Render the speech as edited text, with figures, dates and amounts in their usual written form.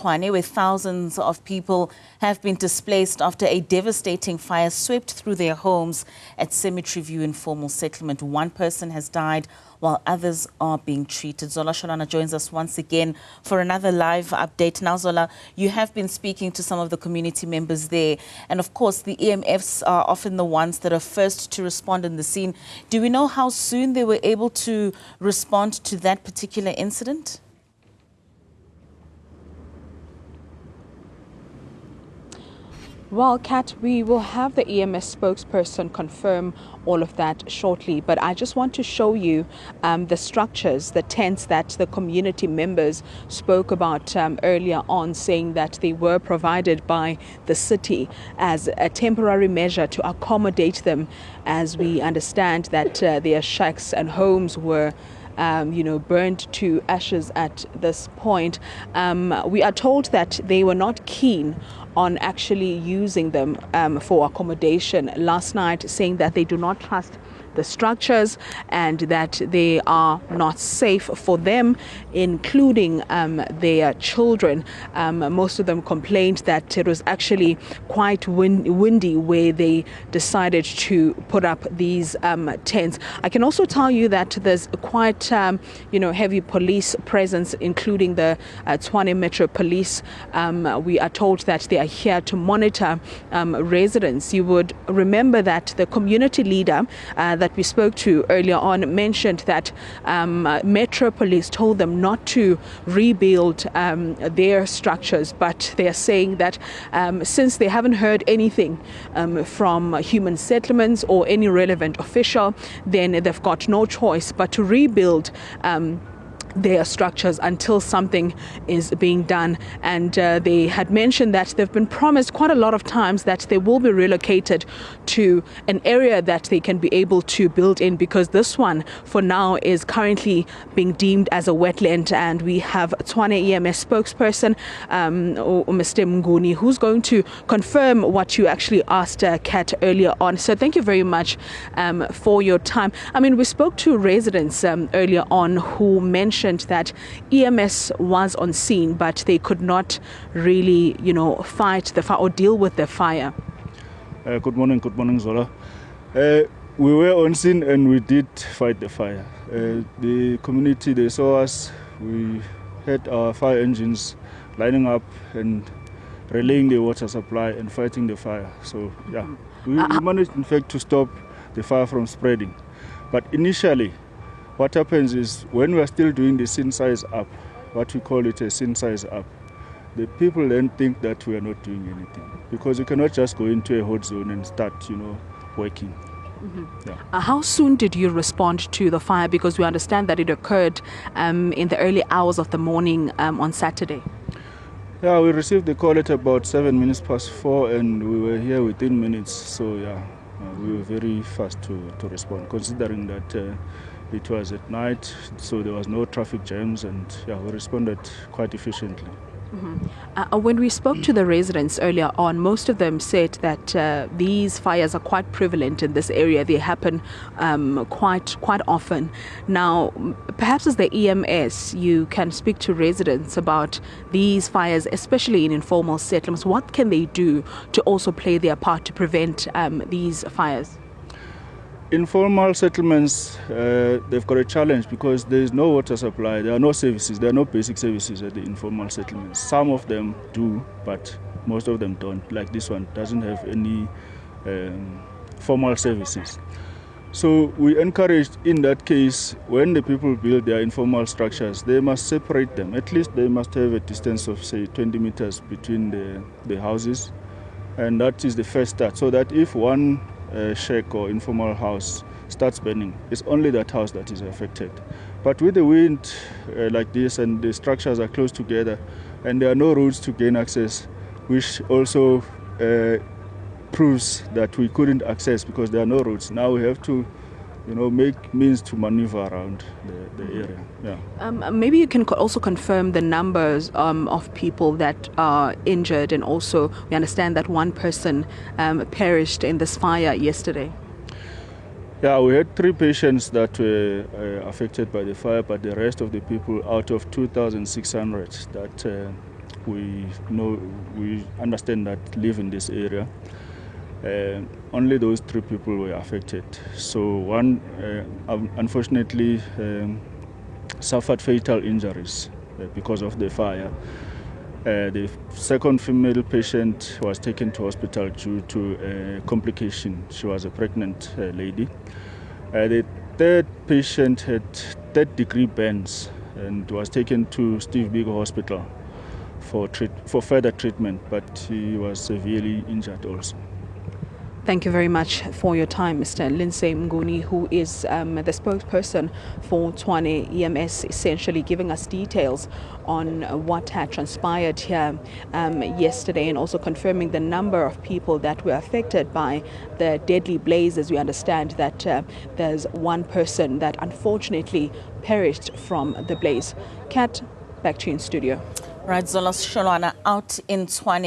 Tshwane, where thousands of people have been displaced after a devastating fire swept through their homes at Cemetery View informal settlement. One person has died while others are being treated. Zola Sholwana joins us once again for another live update. Now, Zola, you have been speaking to some of the community members there, and of course the EMFs are often the ones that are first to respond in the scene. Do we know how soon they were able to respond to that particular incident? Well, Kat, we will have the EMS spokesperson confirm all of that shortly, but I just want to show you the structures, the tents that the community members spoke about earlier on, saying that they were provided by the city as a temporary measure to accommodate them, as we understand that their shacks and homes were burned to ashes at this point. We are told that they were not keen on actually using them for accommodation last night, saying that they do not trust the structures and that they are not safe for them, including their children. Most of them complained that it was actually quite windy where they decided to put up these tents. I can also tell you that there's quite heavy police presence, including the Tshwane Metro Police. We are told that they are here to monitor residents. You would remember that the community leader that we spoke to earlier on mentioned that Metro Police told them not to rebuild their structures, but they are saying that since they haven't heard anything from human settlements or any relevant official, then they've got no choice but to rebuild their structures until something is being done. And they had mentioned that they've been promised quite a lot of times that they will be relocated to an area that they can be able to build in, because this one for now is currently being deemed as a wetland. And we have Tshwane EMS spokesperson Mr. Mnguni, who's going to confirm what you actually asked Kat earlier on. So thank you very much for your time. I mean, we spoke to residents earlier on who mentioned that EMS was on scene, but they could not really, fight the fire or deal with the fire. Good morning, Zola. We were on scene and we did fight the fire. The community, they saw us. We had our fire engines lining up and relaying the water supply and fighting the fire. So, yeah, we managed, in fact, to stop the fire from spreading. But initially, what happens is when we are still doing the scene size up, what we call it a scene size up, the people then think that we are not doing anything, because you cannot just go into a hot zone and start, working. Mm-hmm. Yeah. How soon did you respond to the fire? Because we understand that it occurred in the early hours of the morning on Saturday. Yeah, we received the call at about 4:07, and we were here within minutes. So yeah, we were very fast to respond, considering that it was at night, so there was no traffic jams, and yeah, we responded quite efficiently. Mm-hmm. When we spoke to the residents earlier on, most of them said that these fires are quite prevalent in this area. They happen quite often. Now, perhaps as the EMS, you can speak to residents about these fires, especially in informal settlements. What can they do to also play their part to prevent these fires? Informal settlements, they've got a challenge because there is no water supply, there are no services, there are no basic services at the informal settlements. Some of them do, but most of them don't. Like this one doesn't have any formal services. So we encouraged, in that case, when the people build their informal structures, they must separate them. At least they must have a distance of, say, 20 meters between the houses. And that is the first start, so that if one shack or informal house starts burning, it's only that house that is affected. But with the wind like this, and the structures are close together, and there are no roads to gain access, which also proves that we couldn't access because there are no roads. Now we have to make means to maneuver around the area. Yeah. Maybe you can also confirm the numbers of people that are injured, and also we understand that one person perished in this fire yesterday. Yeah, we had 3 patients that were affected by the fire, but the rest of the people out of 2,600 that we understand that live in this area. Only those 3 people were affected. So one, unfortunately, suffered fatal injuries because of the fire. The second female patient was taken to hospital due to a complication. She was a pregnant lady. The third patient had third-degree burns and was taken to Steve Biko Hospital for further treatment, but he was severely injured also. Thank you very much for your time, Mr. Lindsay Mnguni, who is the spokesperson for Tshwane EMS, essentially giving us details on what had transpired here yesterday, and also confirming the number of people that were affected by the deadly blaze. As we understand that there's one person that unfortunately perished from the blaze. Kat, back to you in studio. Right, Zola Sholwana out in Tshwane.